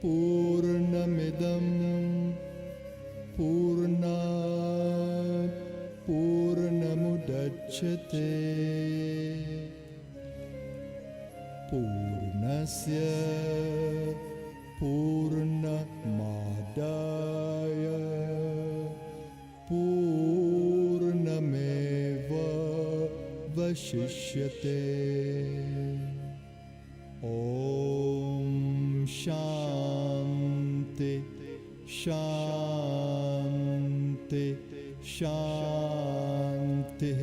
पूर्णमिदं पूर्णात् पूर्णमुदच्यते पूर्णस्य पूर्णमादाय पूर्णमेवावशिष्यते। ॐ शान्ति शान्ति शान्तिः।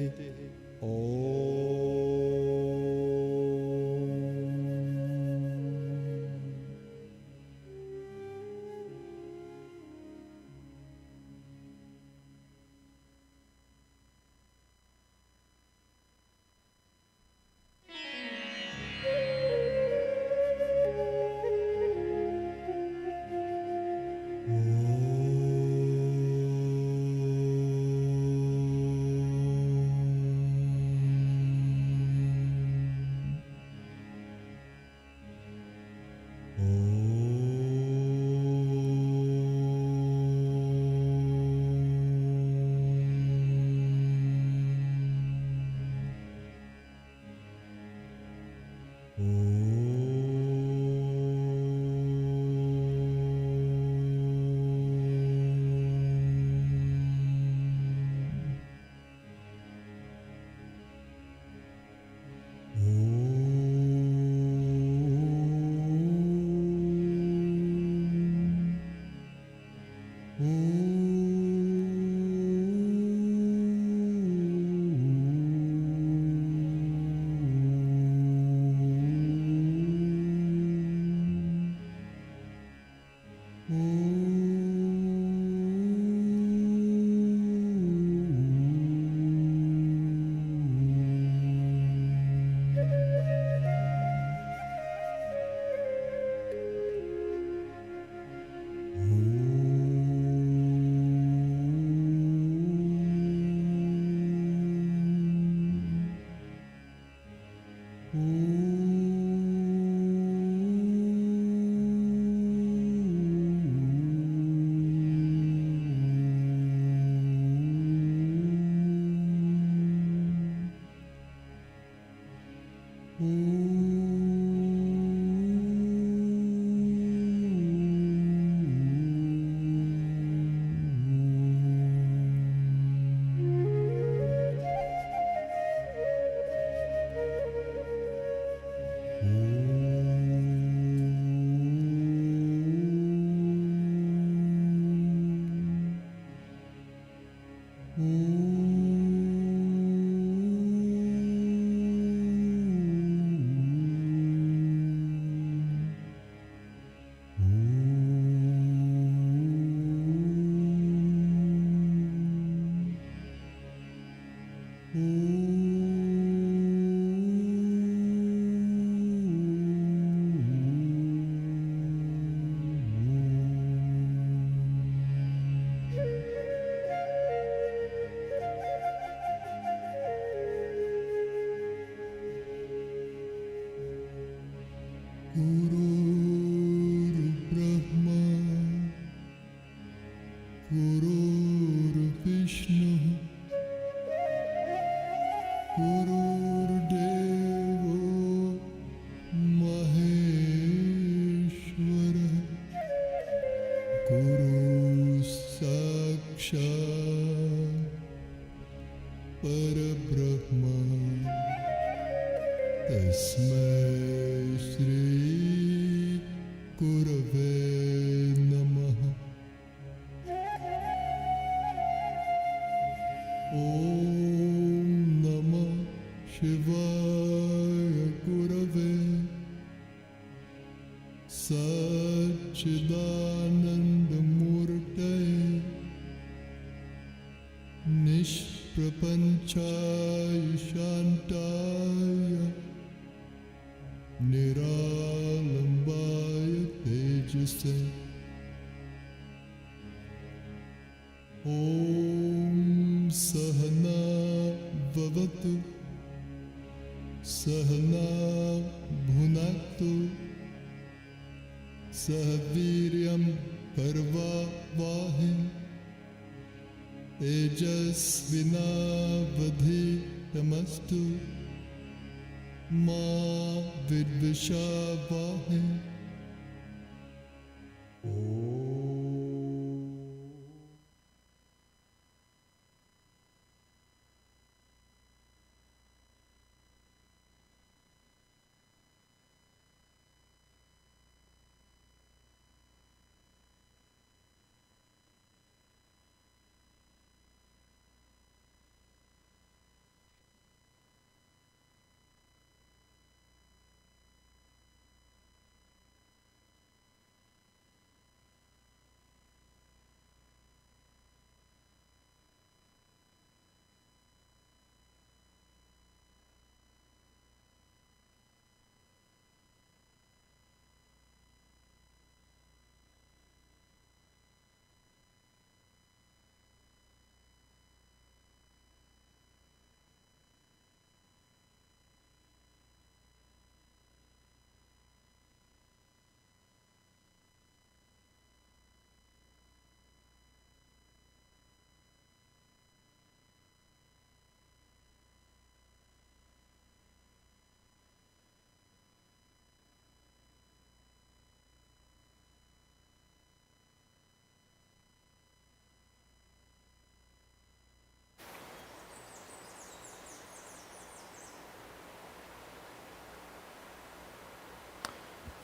Gururvishnu Gurudevo Maheshwara Guru Sakshat Parabrahma Tasmai Shri Gurave Namaha. Om Namah Shivaya Gurave Satchidananda Murtaye Nishprapanchaya Shantaya Niralambaya Tejase. Om Sahana Vavatu Sahana Bhunaktu Sahaviryam Parvavahe Tejasvinavadhi Tamastu Ma Vidvishavahe.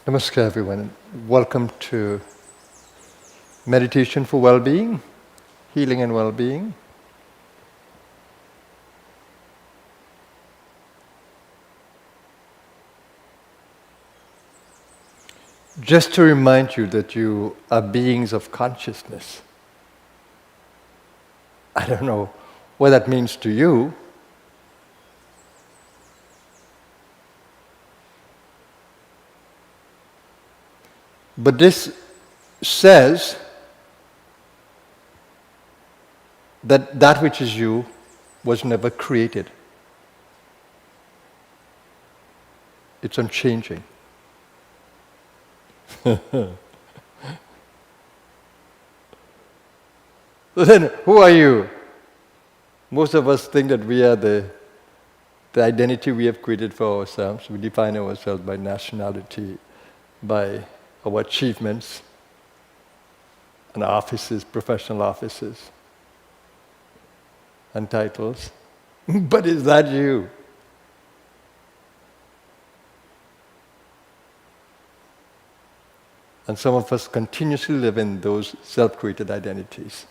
Namaskar everyone. Welcome to Meditation for Well-Being, Healing and Well-Being. Just to remind you that you are beings of consciousness. I don't know what that means to you, but this says that that which is you was never created. It's unchanging. So then, who are you? Most of us think that we are the identity we have created for ourselves. We define ourselves by nationality, by our achievements and offices, professional offices, and titles. But is that you? And some of us continuously live in those self-created identities.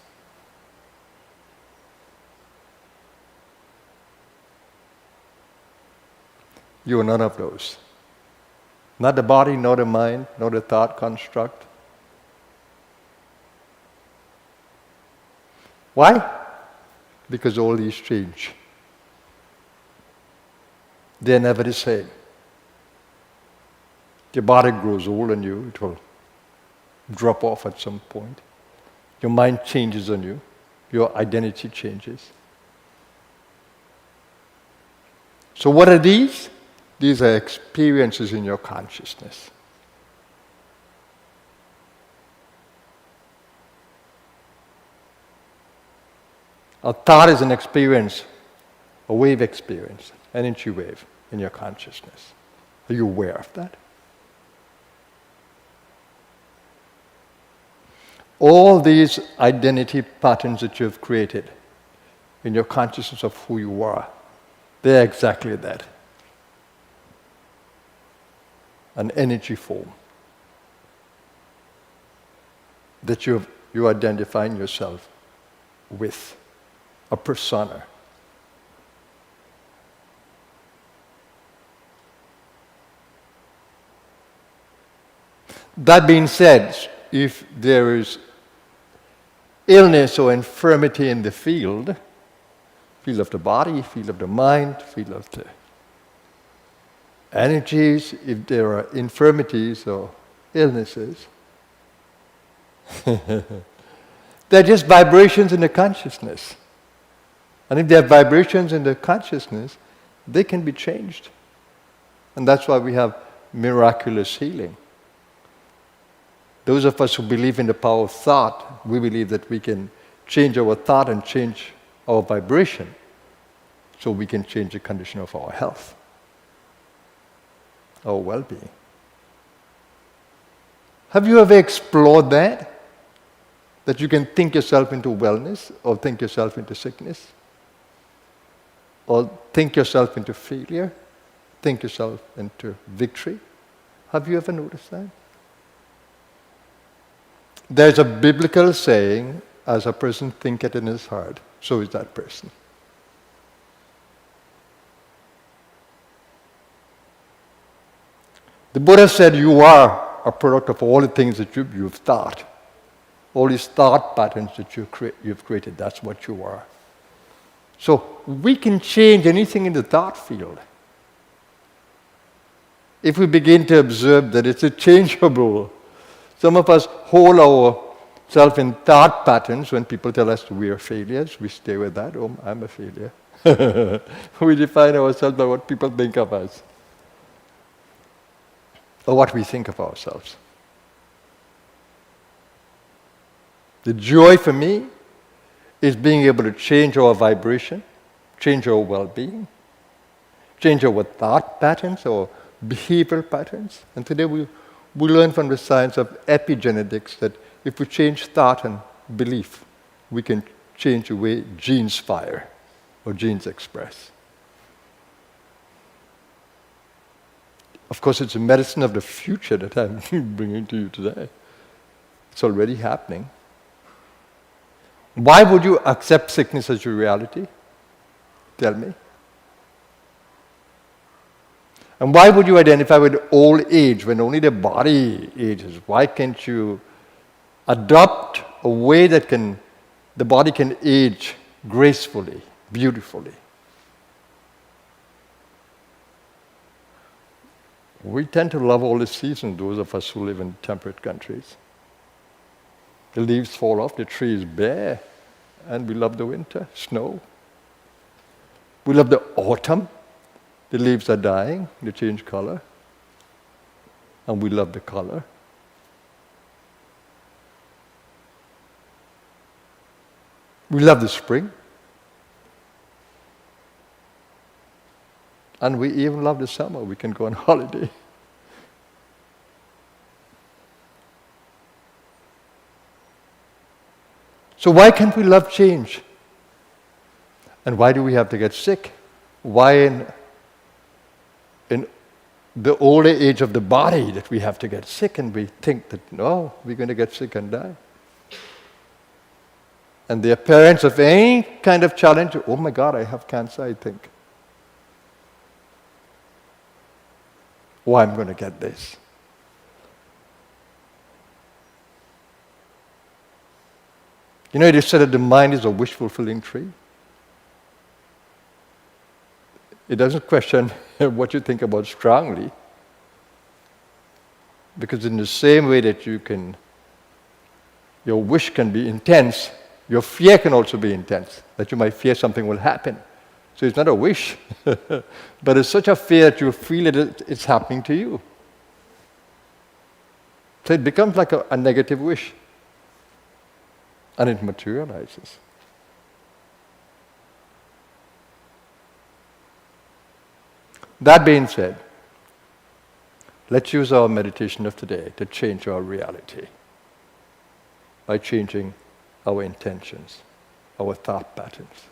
You are none of those. Not the body, nor the mind, nor the thought construct. Why? Because all these change. They're never the same. Your body grows old on you, it will drop off at some point. Your mind changes on you, your identity changes. So what are these? These are experiences in your consciousness. A thought is an experience, a wave experience, energy wave in your consciousness. Are you aware of that? All these identity patterns that you have created in your consciousness of who you are, they're exactly that. An energy form that you're identifying yourself with, a persona. That being said, if there is illness or infirmity in the field of the body, field of the mind, field of the energies, if there are infirmities or illnesses, they're just vibrations in the consciousness. And if there are vibrations in the consciousness, they can be changed. And that's why we have miraculous healing. Those of us who believe in the power of thought, we believe that we can change our thought and change our vibration so we can change the condition of our health, our well-being. Have you ever explored that? That you can think yourself into wellness or think yourself into sickness? Or think yourself into failure? Think yourself into victory? Have you ever noticed that? There's a biblical saying, as a person thinketh in his heart, so is that person. The Buddha said you are a product of all the things that you've thought. All these thought patterns that you've created, that's what you are. So we can change anything in the thought field. If we begin to observe that it's a changeable. Some of us hold ourselves in thought patterns when people tell us we are failures. We stay with that. Oh, I'm a failure. We define ourselves by what people think of us. Or what we think of ourselves. The joy for me is being able to change our vibration, change our well-being, change our thought patterns or behavioral patterns. And today we learn from the science of epigenetics that if we change thought and belief, we can change the way genes fire or genes express. Of course, it's a medicine of the future that I'm bringing to you today. It's already happening. Why would you accept sickness as your reality? Tell me. And why would you identify with old age when only the body ages? Why can't you adopt a way that the body can age gracefully, beautifully? We tend to love all the seasons, those of us who live in temperate countries. The leaves fall off, the tree is bare, and we love the winter, snow. We love the autumn. The leaves are dying, they change color, and we love the color. We love the spring, and we even love the summer. We can go on holiday. So why can't we love change? And why do we have to get sick? Why in the older age of the body that we have to get sick and we think that, no, we're going to get sick and die? And the appearance of any kind of challenge, oh my God, I have cancer, I think. Oh, I'm going to get this. You know, it is said that the mind is a wish-fulfilling tree. It doesn't question what you think about strongly. Because in the same way that your wish can be intense, your fear can also be intense, that you might fear something will happen. So it's not a wish, but it's such a fear that you feel it's happening to you. So it becomes like a negative wish, and it materializes. That being said, let's use our meditation of today to change our reality by changing our intentions, our thought patterns.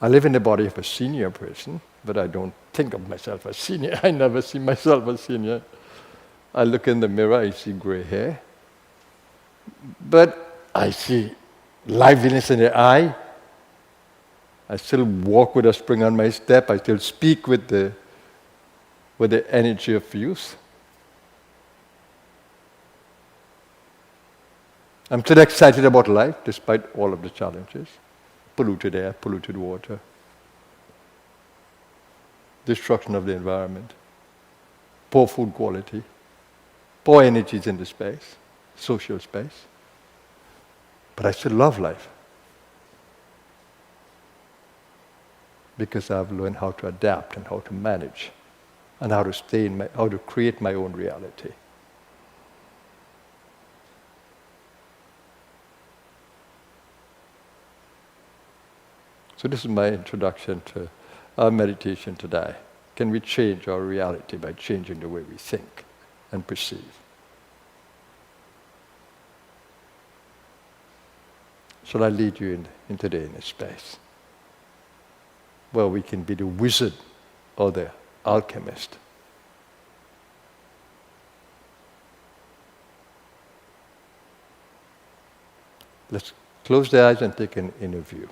I live in the body of a senior person, but I don't think of myself as senior. I never see myself as senior. I look in the mirror, I see gray hair, but I see liveliness in the eye. I still walk with a spring on my step. I still speak with the energy of youth. I'm still excited about life despite all of the challenges. Polluted air, polluted water, destruction of the environment, poor food quality, poor energies in the space, social space. But I still love life because I've learned how to adapt and how to manage and how to create my own reality. So this is my introduction to our meditation today. Can we change our reality by changing the way we think and perceive? Shall I lead you in today in a space where we can be the wizard or the alchemist? Let's close the eyes and take an inner view.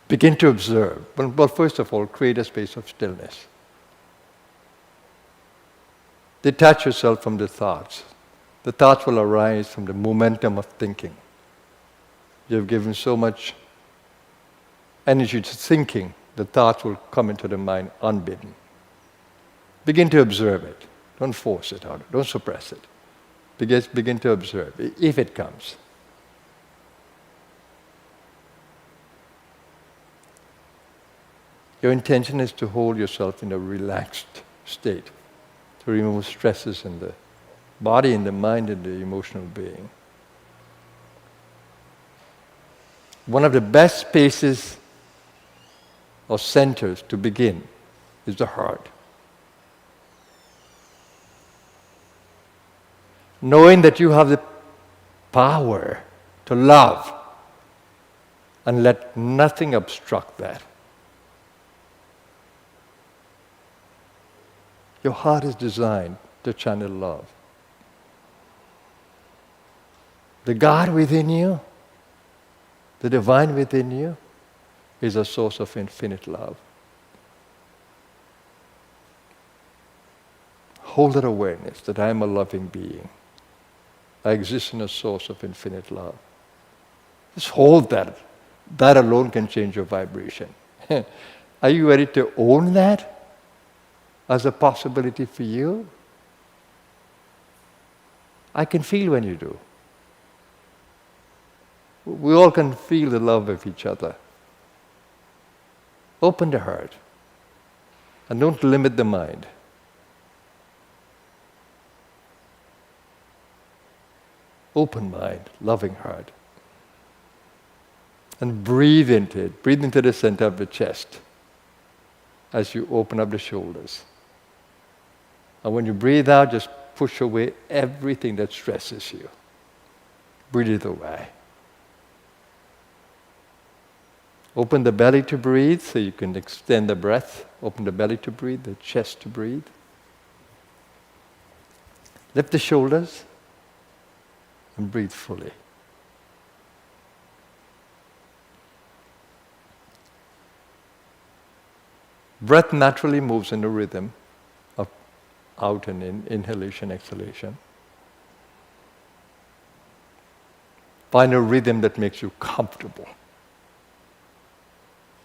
Begin to observe. Well, first of all, create a space of stillness. Detach yourself from the thoughts. The thoughts will arise from the momentum of thinking. You have given so much energy to thinking, the thoughts will come into the mind unbidden. Begin to observe it. Don't force it out. Don't suppress it. Begin to observe, if it comes. Your intention is to hold yourself in a relaxed state, to remove stresses in the body, in the mind, and the emotional being. One of the best spaces or centers to begin is the heart. Knowing that you have the power to love and let nothing obstruct that. Your heart is designed to channel love. The God within you, the divine within you, is a source of infinite love. Hold that awareness that I am a loving being. I exist in a source of infinite love. Just hold that. That alone can change your vibration. Are you ready to own that as a possibility for you? I can feel when you do. We all can feel the love of each other. Open the heart and don't limit the mind. Open mind, loving heart. And breathe into it. Breathe into the center of the chest as you open up the shoulders. And when you breathe out, just push away everything that stresses you. Breathe it away. Open the belly to breathe so you can extend the breath. Open the belly to breathe, the chest to breathe. Lift the shoulders and breathe fully. Breath naturally moves in a rhythm of out and in, inhalation, exhalation. Find a rhythm that makes you comfortable.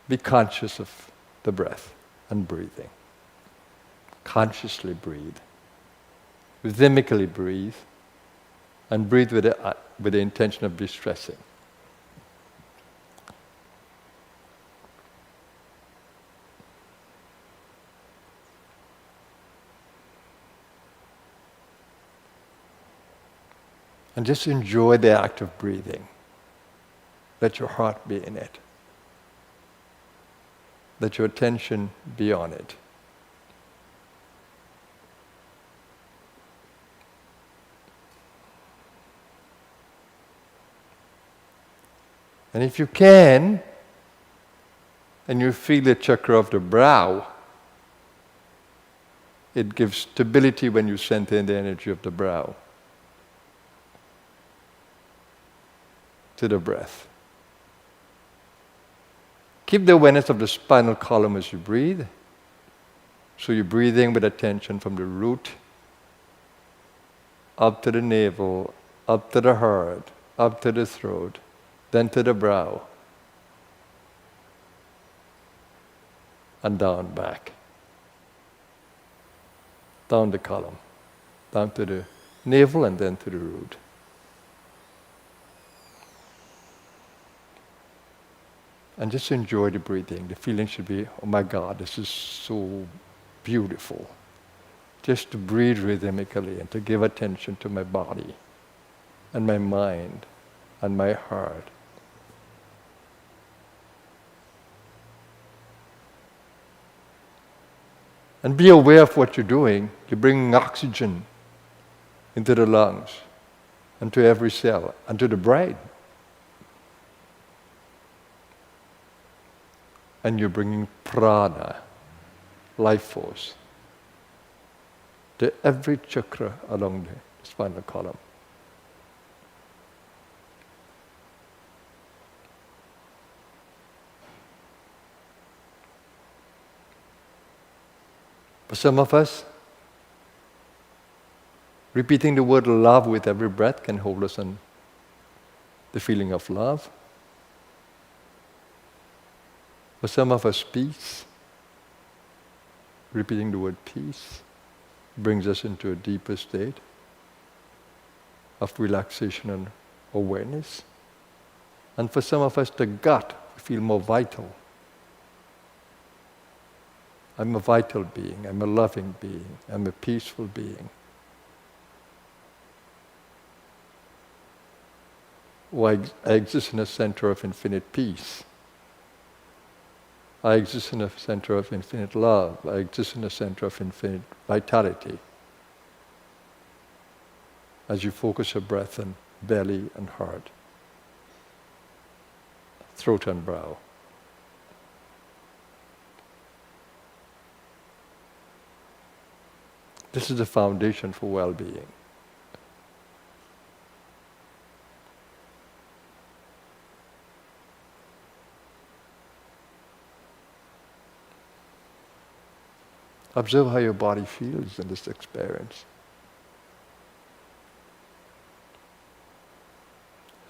Be conscious of the breath and breathing. Consciously breathe. Rhythmically breathe. And breathe with the intention of distressing. And just enjoy the act of breathing. Let your heart be in it. Let your attention be on it. And if you can, and you feel the chakra of the brow, it gives stability when you center in the energy of the brow to the breath. Keep the awareness of the spinal column as you breathe. So you're breathing with attention from the root, up to the navel, up to the heart, up to the throat, then to the brow, and down back. Down the column, down to the navel and then to the root. And just enjoy the breathing. The feeling should be, oh my God, this is so beautiful. Just to breathe rhythmically and to give attention to my body and my mind and my heart. And be aware of what you're doing. You're bringing oxygen into the lungs and to every cell and to the brain. And you're bringing prana, life force, to every chakra along the spinal column. For some of us, repeating the word love with every breath can hold us on the feeling of love. For some of us, peace, repeating the word peace, brings us into a deeper state of relaxation and awareness. And for some of us, the gut, we feel more vital. I'm a vital being, I'm a loving being, I'm a peaceful being. I exist in a center of infinite peace. I exist in a center of infinite love. I exist in a center of infinite vitality. As you focus your breath on belly and heart, throat and brow. This is the foundation for well-being. Observe how your body feels in this experience.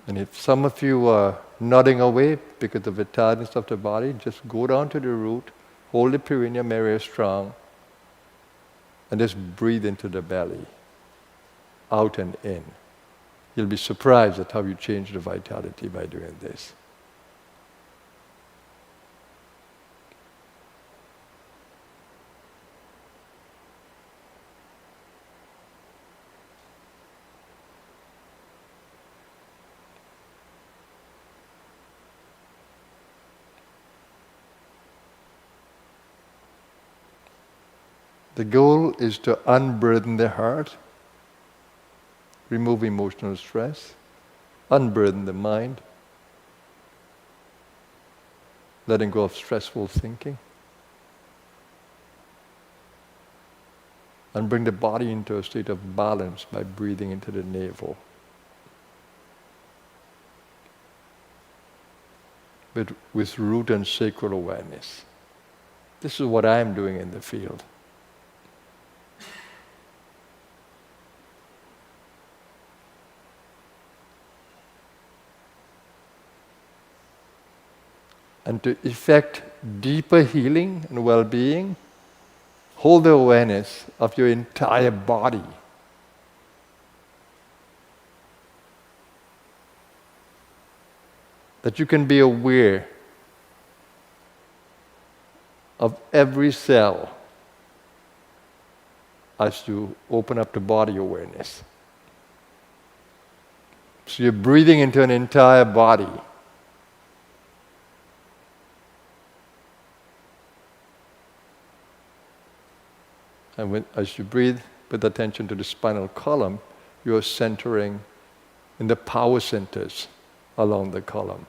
And if some of you are nodding away because of the tiredness of the body, just go down to the root, hold the perineum area strong, and just breathe into the belly, out and in. You'll be surprised at how you change the vitality by doing this. The goal is to unburden the heart, remove emotional stress, unburden the mind, letting go of stressful thinking, and bring the body into a state of balance by breathing into the navel. With root and sacral awareness. This is what I am doing in the field. And to effect deeper healing and well-being, hold the awareness of your entire body. That you can be aware of every cell as you open up the body awareness. So you're breathing into an entire body. And as you breathe with attention to the spinal column, you're centering in the power centers along the column.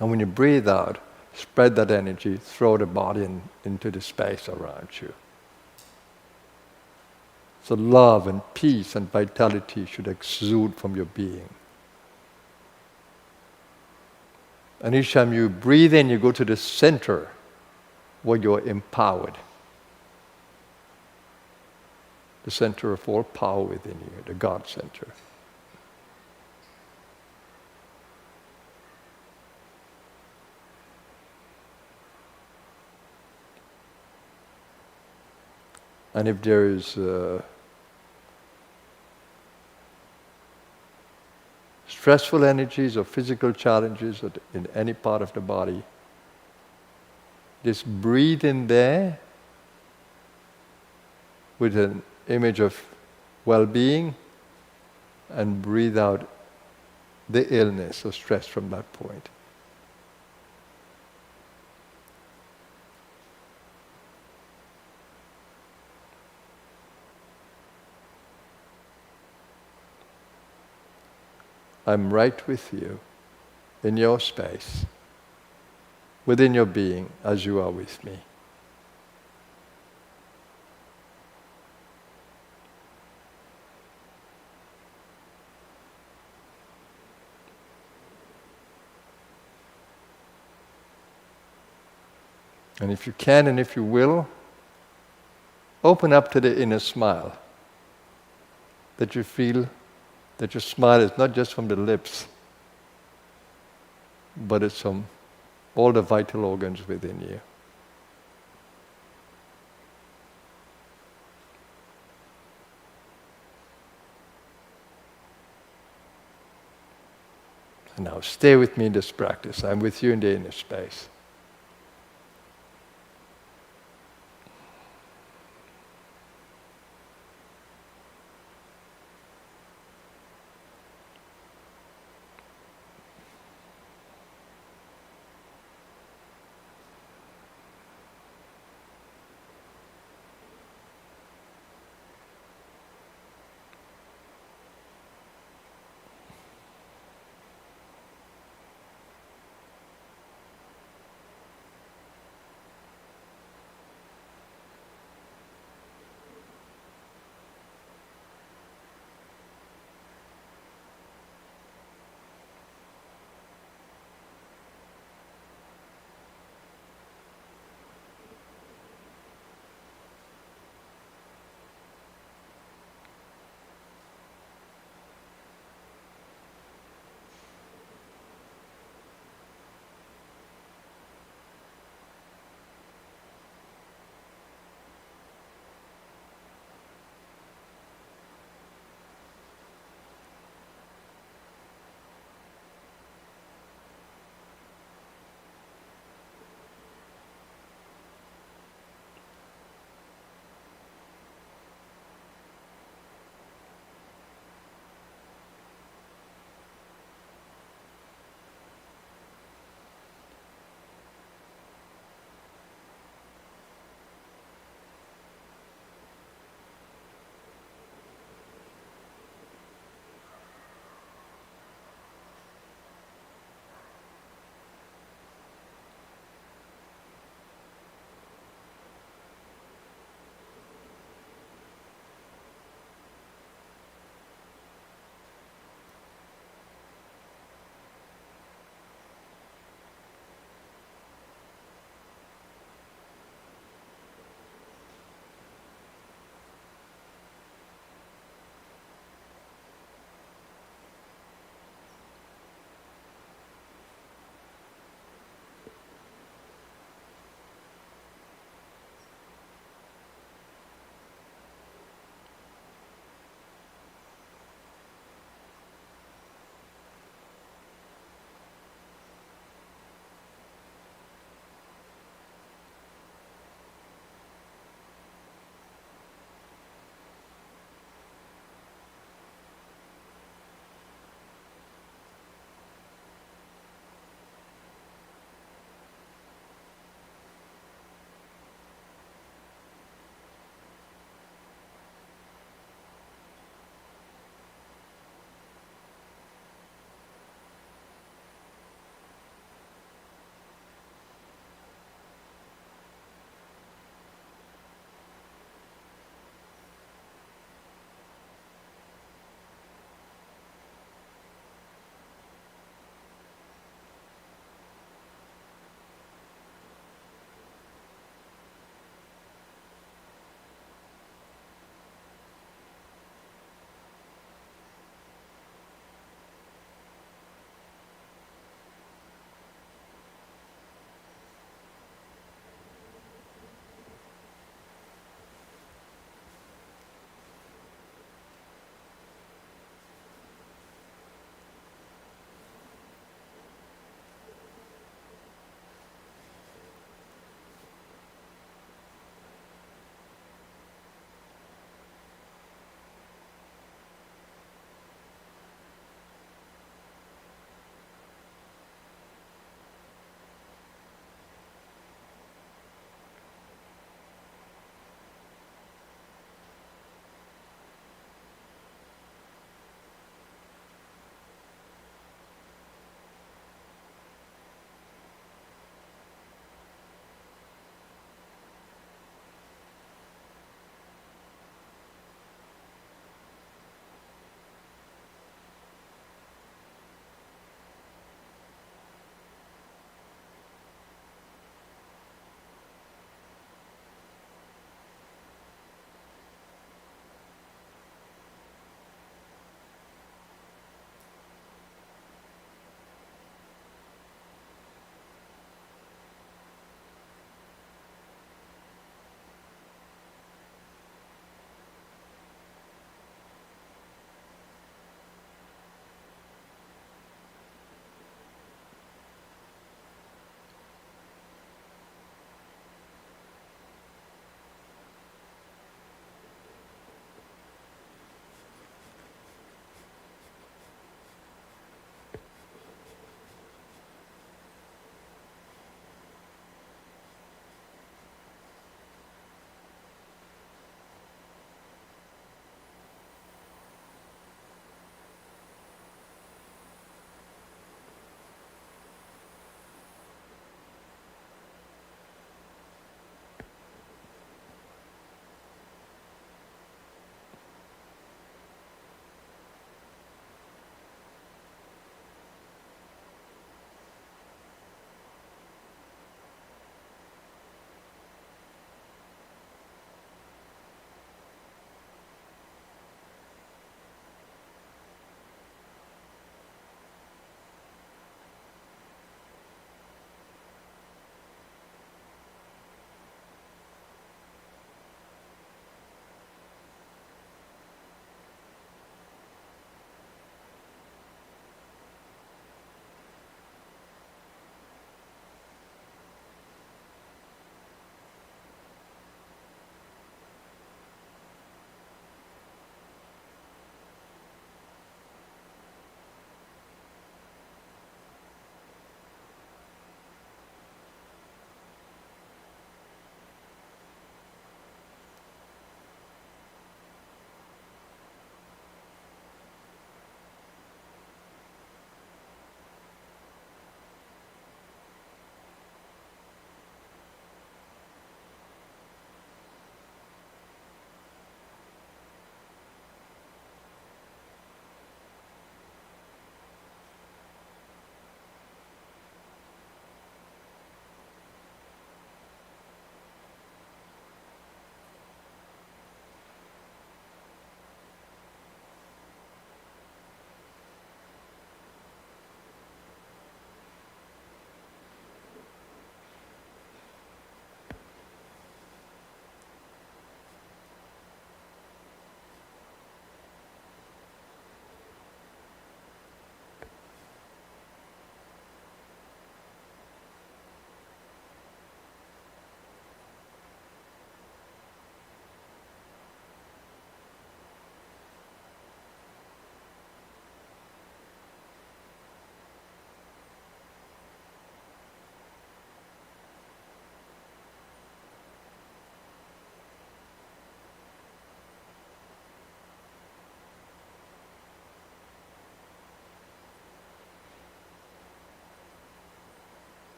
And when you breathe out, spread that energy, throw the body into the space around you. So love and peace and vitality should exude from your being. And each time you breathe in, you go to the center where you're empowered. The center of all power within you, the God center. And if there is stressful energies or physical challenges in any part of the body, just breathe in there with an image of well-being and breathe out the illness or stress from that point. I'm right with you in your space, within your being, as you are with me. And if you can and if you will, open up to the inner smile. That you feel that your smile is not just from the lips, but it's from all the vital organs within you. And now stay with me in this practice. I'm with you in the inner space.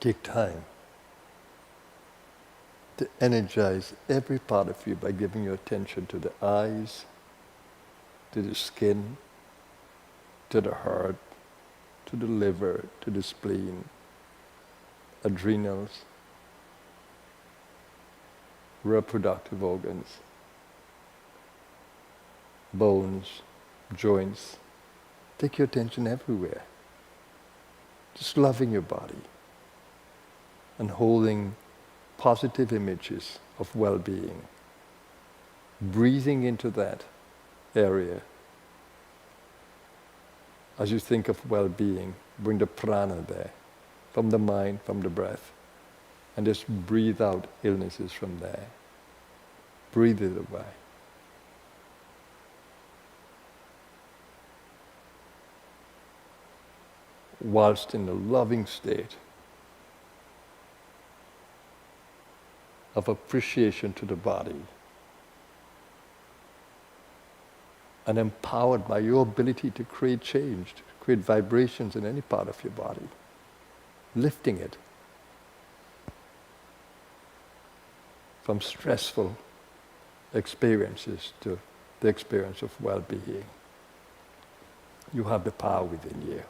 Take time to energize every part of you by giving your attention to the eyes, to the skin, to the heart, to the liver, to the spleen, adrenals, reproductive organs, bones, joints. Take your attention everywhere. Just loving your body and holding positive images of well-being. Breathing into that area. As you think of well-being, bring the prana there, from the mind, from the breath, and just breathe out illnesses from there. Breathe it away. Whilst in a loving state of appreciation to the body, and empowered by your ability to create change, to create vibrations in any part of your body, lifting it from stressful experiences to the experience of well-being. You have the power within you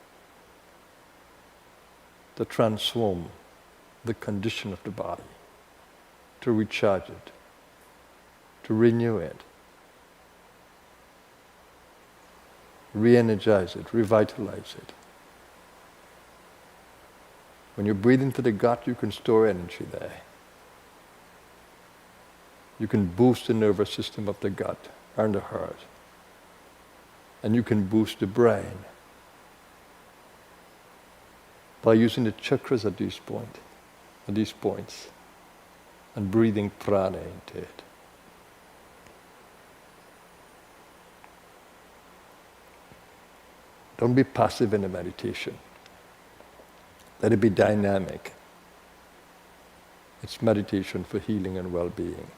to transform the condition of the body, to recharge it, to renew it, re-energize it, revitalize it. When you breathe into the gut, you can store energy there. You can boost the nervous system of the gut and the heart. And you can boost the brain by using the chakras at these points, and breathing prana into it. Don't be passive in the meditation. Let it be dynamic. It's meditation for healing and well-being.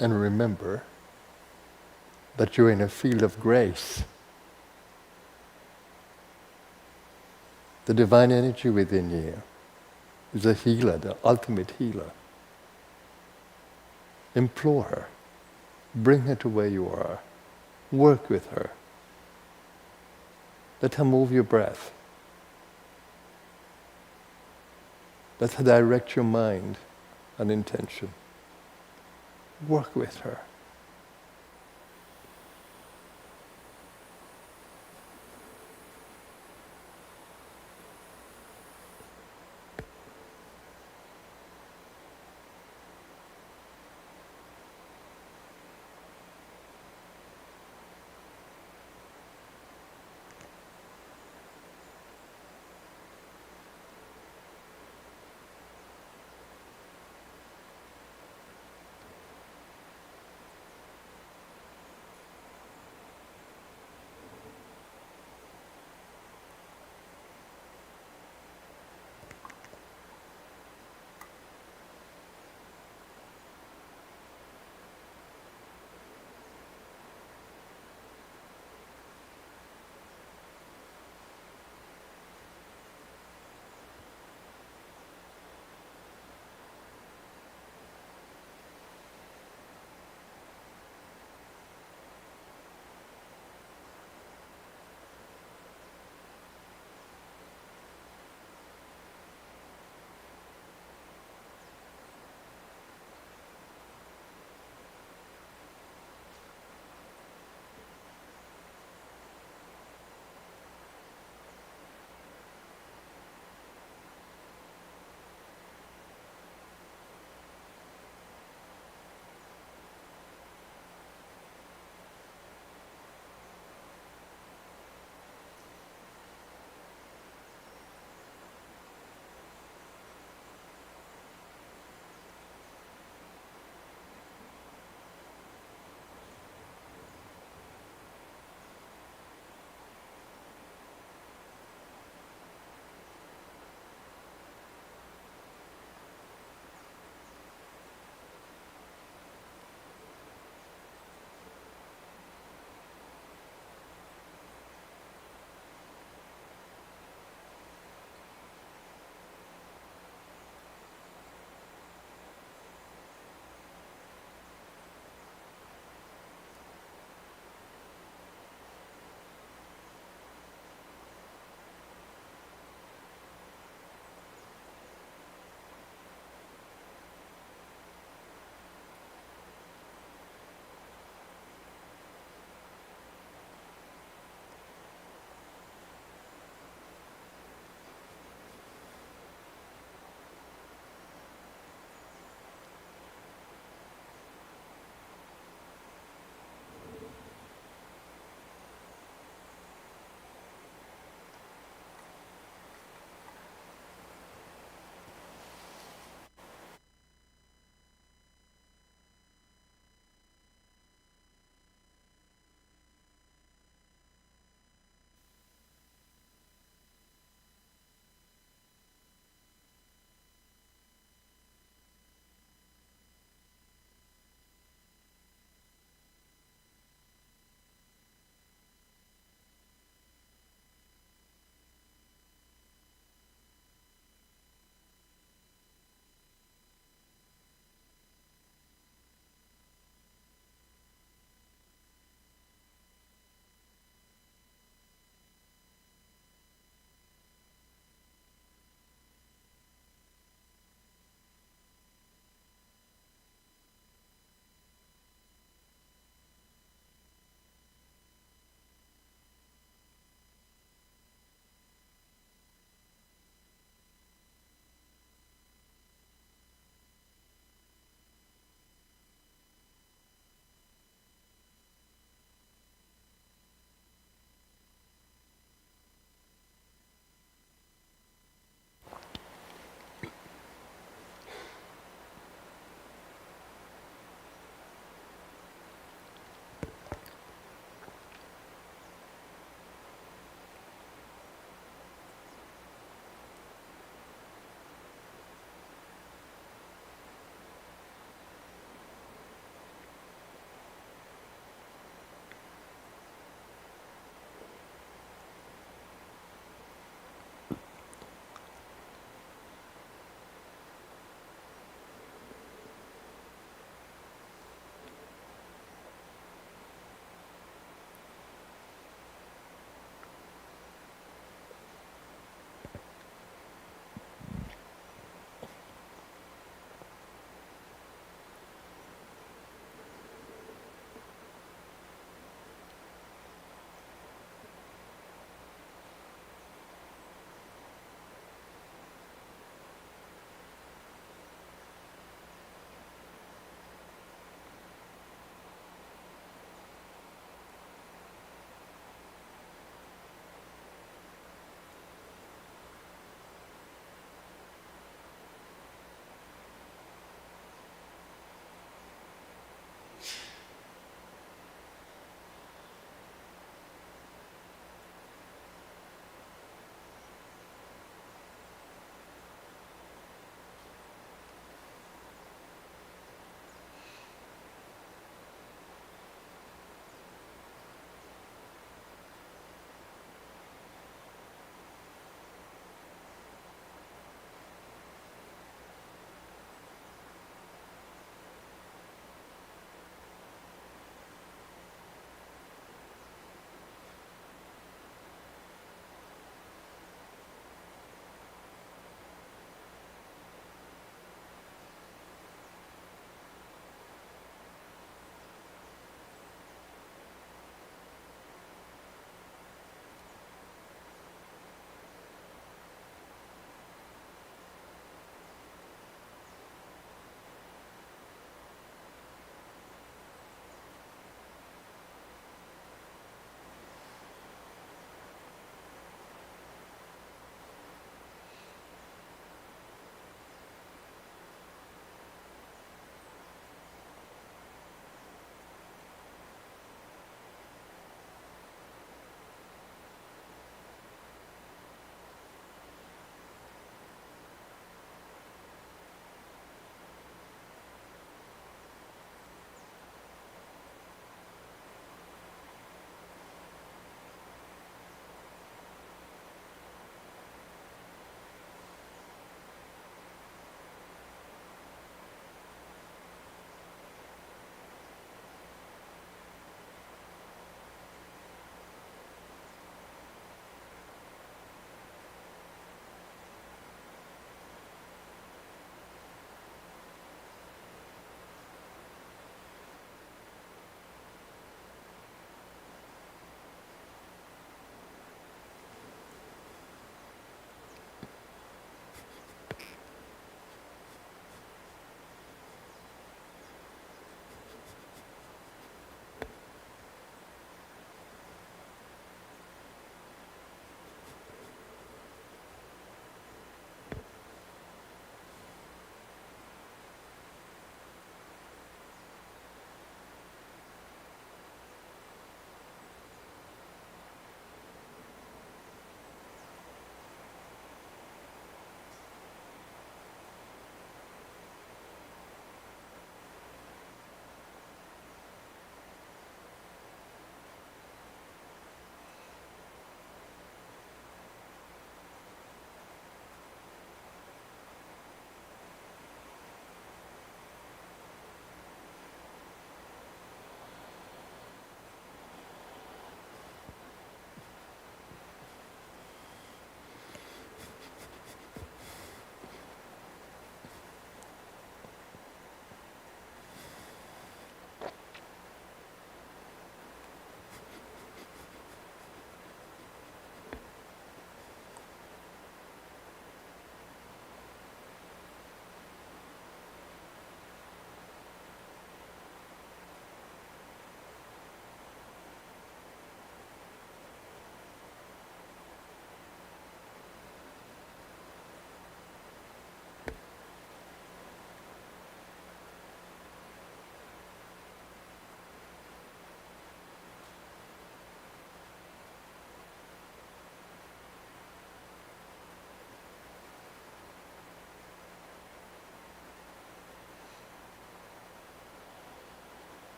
And remember that you're in a field of grace. The divine energy within you is a healer, the ultimate healer. Implore her. Bring her to where you are. Work with her. Let her move your breath. Let her direct your mind and intention. Work with her.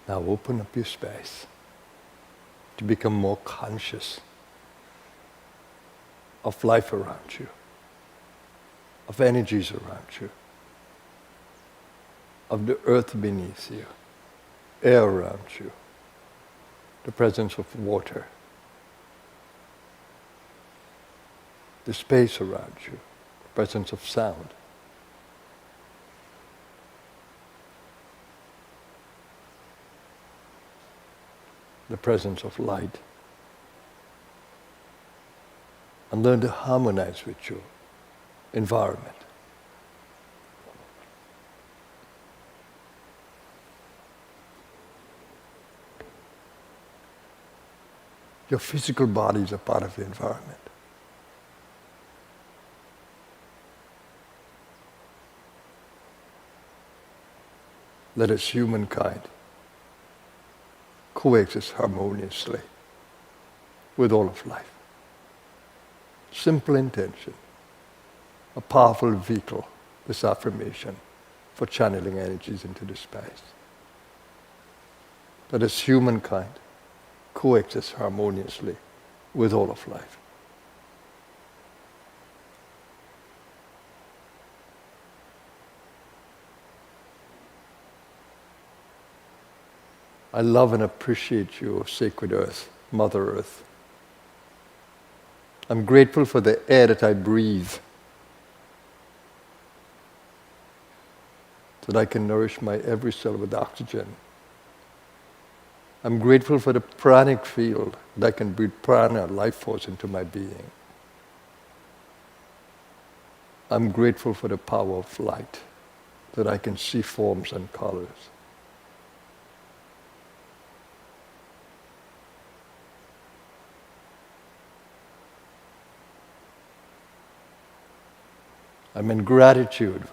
Now open up your space to become more conscious of life around you, of energies around you, of the earth beneath you, air around you, the presence of water, the space around you, the presence of sound. The presence of light. And learn to harmonize with your environment. Your physical body is a part of the environment. Let us humankind coexist harmoniously with all of life. Simple intention, a powerful vehicle, this affirmation, for channeling energies into the space. Let us humankind coexist harmoniously with all of life. I love and appreciate you, sacred Earth, Mother Earth. I'm grateful for the air that I breathe, so that I can nourish my every cell with oxygen. I'm grateful for the pranic field, that I can breathe prana, life force, into my being. I'm grateful for the power of light, that I can see forms and colors. I'm in gratitude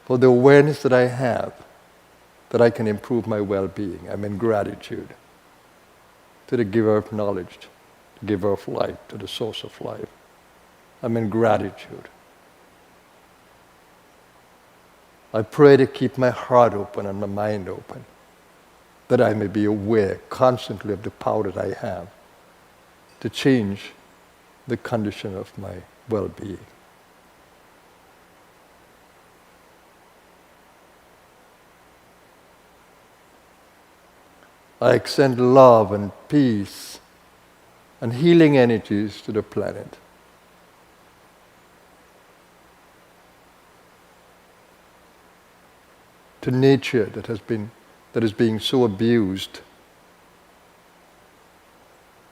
for the awareness that I have that I can improve my well-being. I'm in gratitude to the giver of knowledge, the giver of life, to the source of life. I'm in gratitude. I pray to keep my heart open and my mind open, that I may be aware constantly of the power that I have to change the condition of my well-being. I extend love and peace and healing energies to the planet. To nature that is being so abused.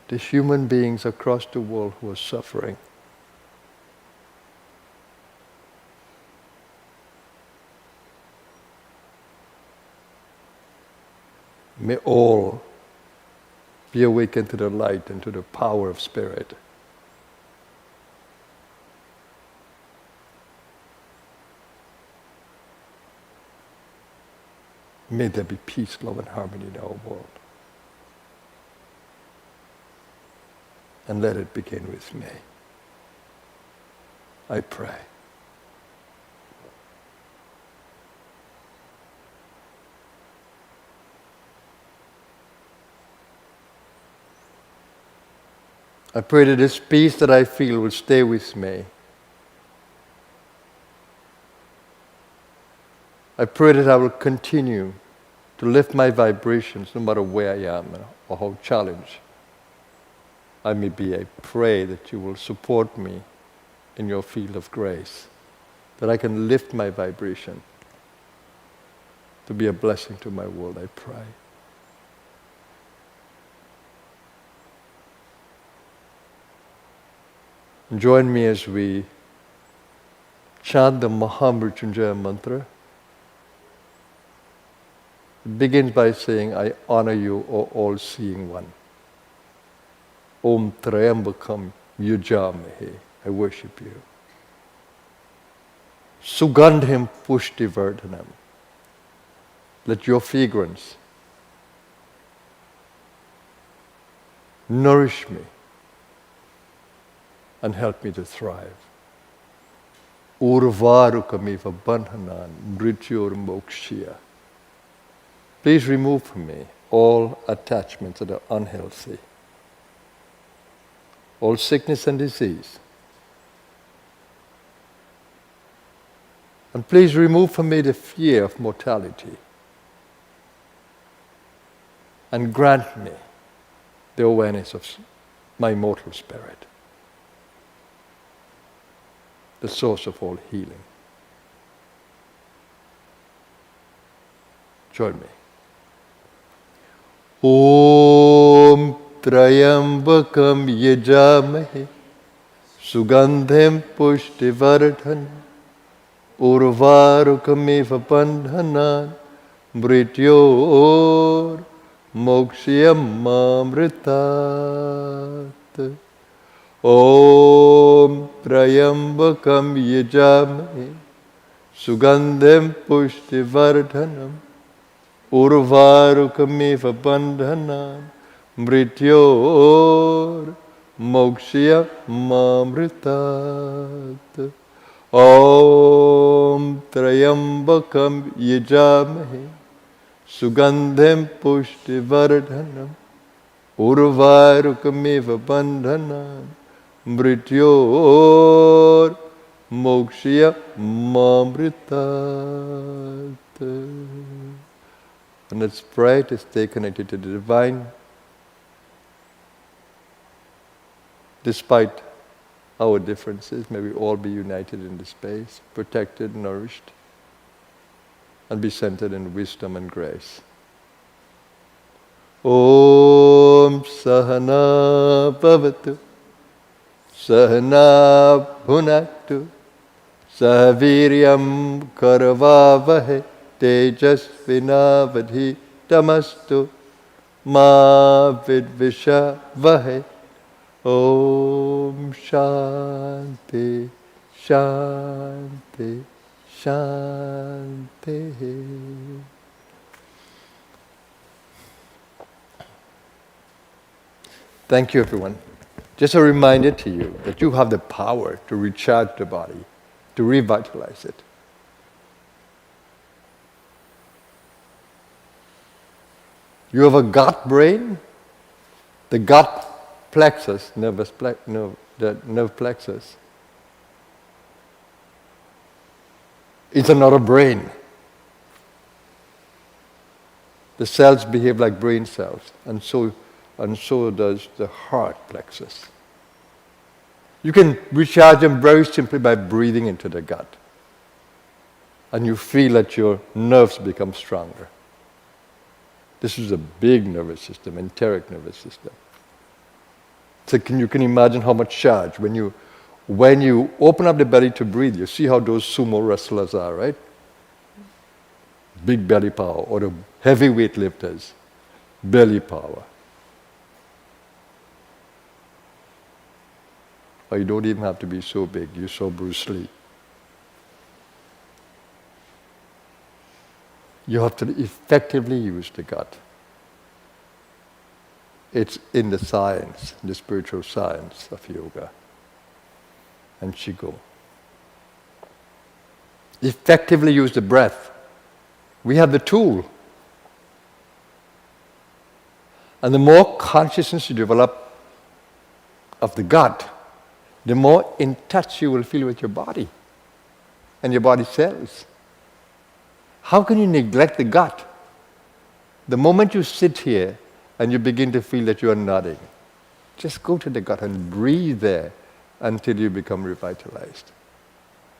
To human beings across the world who are suffering. May all be awakened to the light and to the power of spirit. May there be peace, love, and harmony in our world. And let it begin with me. I pray. I pray that this peace that I feel will stay with me. I pray that I will continue to lift my vibrations no matter where I am or how challenged I may be. I pray that you will support me in your field of grace, that I can lift my vibration to be a blessing to my world, I pray. Join me as we chant the Mahamrityunjaya mantra. It begins by saying, I honor you, O all-seeing one. Om Trayambakam Yujamahe. I worship you. Sugandhim Pushtivardhanam. Let your fragrance nourish me and help me to thrive. Urvarukamiva bandhanan mrityor mokshya. Please remove from me all attachments that are unhealthy, all sickness and disease. And please remove from me the fear of mortality. And grant me the awareness of my mortal spirit, the source of all healing. Join me. Om Trayambakam Yajamahe Sugandhem Pushtivardhanam Urvarukamiva Bandhanan Mrityor Mokshiyam Mamritat. Om Trayambakam Yajamahe Sugandhem Pushtivardhanam Urvarukamiva Bandhanan Mrityor Mokshya Mamritat. Om Trayambakam Yajamahe Sugandhem Pushtivardhanam Urvarukamiva Bandhanan Mrityor Mokshya Mamritat. And let's pray to stay connected to the divine despite our differences. May we all be united in the space, protected, nourished, and be centered in wisdom and grace. Om Sahana Bhavatu Sahana Bhunaktu Sahaviryam Karavavahe Tejasvinavadhi Tamastu Ma Vidvisha Vahe. Om Shanti Shanti Shanti. Thank you, everyone. Just a reminder to you that you have the power to recharge the body, to revitalize it. You have a gut brain, the gut plexus, the nerve plexus. It's another brain. The cells behave like brain cells, and so does the heart plexus. You can recharge them very simply by breathing into the gut. And you feel that your nerves become stronger. This is a big nervous system, enteric nervous system. So you can imagine how much charge when you open up the belly to breathe. You see how those sumo wrestlers are, right? Big belly power, or the heavy weight lifters, belly power. Or you don't even have to be so big. You saw Bruce Lee. You have to effectively use the gut. It's in the science, the spiritual science of yoga and Qigong. Effectively use the breath. We have the tool. And the more consciousness you develop of the gut, the more in touch you will feel with your body and your body cells. How can you neglect the gut? The moment you sit here and you begin to feel that you are nodding, just go to the gut and breathe there until you become revitalized.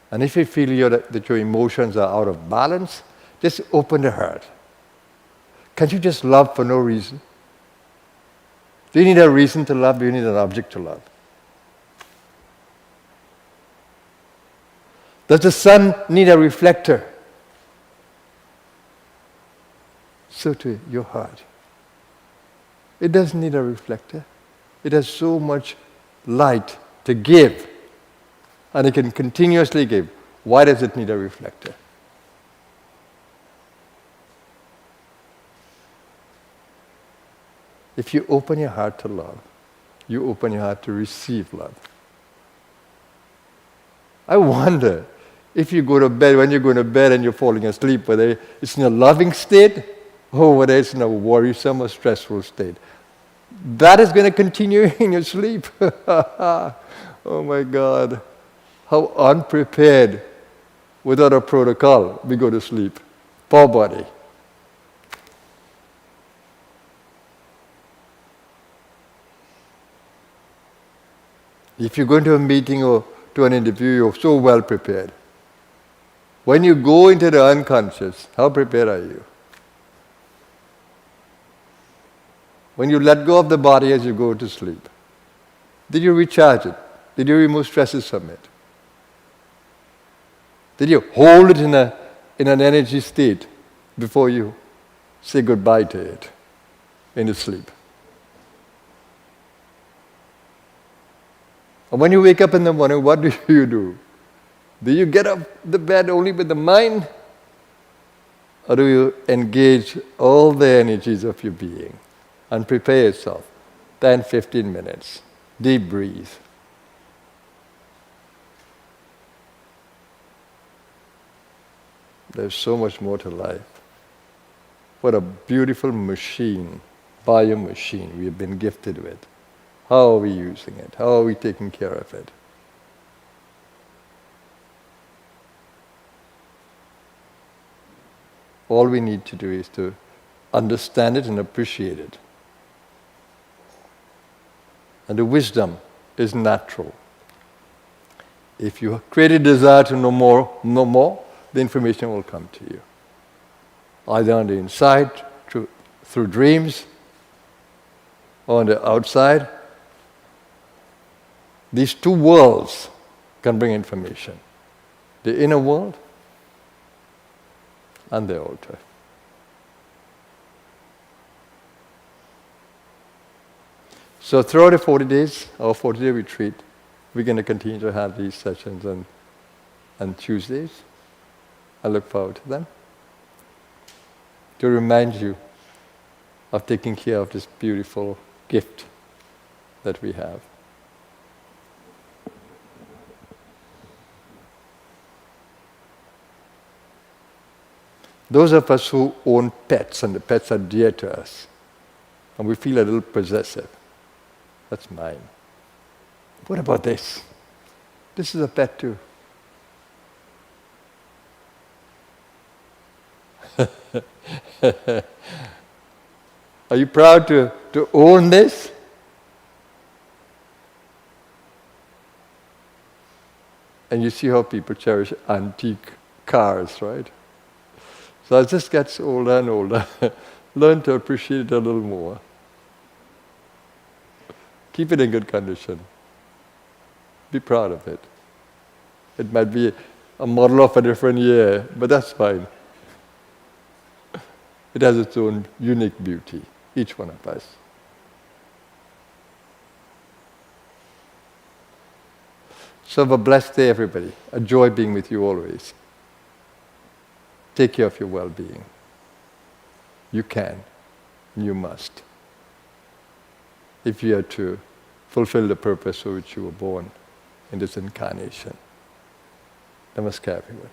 And if you feel that your emotions are out of balance, just open the heart. Can't you just love for no reason? Do you need a reason to love? Do you need an object to love? Does the sun need a reflector? So to your heart. It doesn't need a reflector. It has so much light to give. And it can continuously give. Why does it need a reflector? If you open your heart to love, you open your heart to receive love. I wonder if you go to bed, when you're going to bed and you're falling asleep, whether it's in a loving state or whether it's in a worrisome or stressful state. That is going to continue in your sleep. Oh my God. How unprepared, without a protocol, we go to sleep. Poor body. If you go into a meeting or to an interview, you're so well prepared. When you go into the unconscious, how prepared are you? When you let go of the body as you go to sleep, did you recharge it? Did you remove stresses from it? Did you hold it in an energy state before you say goodbye to it in the sleep? And when you wake up in the morning, what do you do? Do you get up the bed only with the mind? Or do you engage all the energies of your being and prepare yourself? 10, 15 minutes. Deep breathe. There's so much more to life. What a beautiful machine, bio-machine we have been gifted with. How are we using it? How are we taking care of it? All we need to do is to understand it and appreciate it. And the wisdom is natural. If you create a desire to know more, the information will come to you. Either on the inside, through dreams, or on the outside. These two worlds can bring information. The inner world and the outer. So throughout the 40 days, our 40-day retreat, we're going to continue to have these sessions on Tuesdays. I look forward to them. To remind you of taking care of this beautiful gift that we have. Those of us who own pets, and the pets are dear to us, and we feel a little possessive, that's mine. What about this? This is a pet too. Are you proud to own this? And you see how people cherish antique cars, right? So as this gets older and older, learn to appreciate it a little more. Keep it in good condition. Be proud of it. It might be a model of a different year, but that's fine. It has its own unique beauty, each one of us. So have a blessed day, everybody. A joy being with you always. Take care of your well-being. You can, you must. If you are to fulfill the purpose for which you were born in this incarnation. Namaskar, everyone.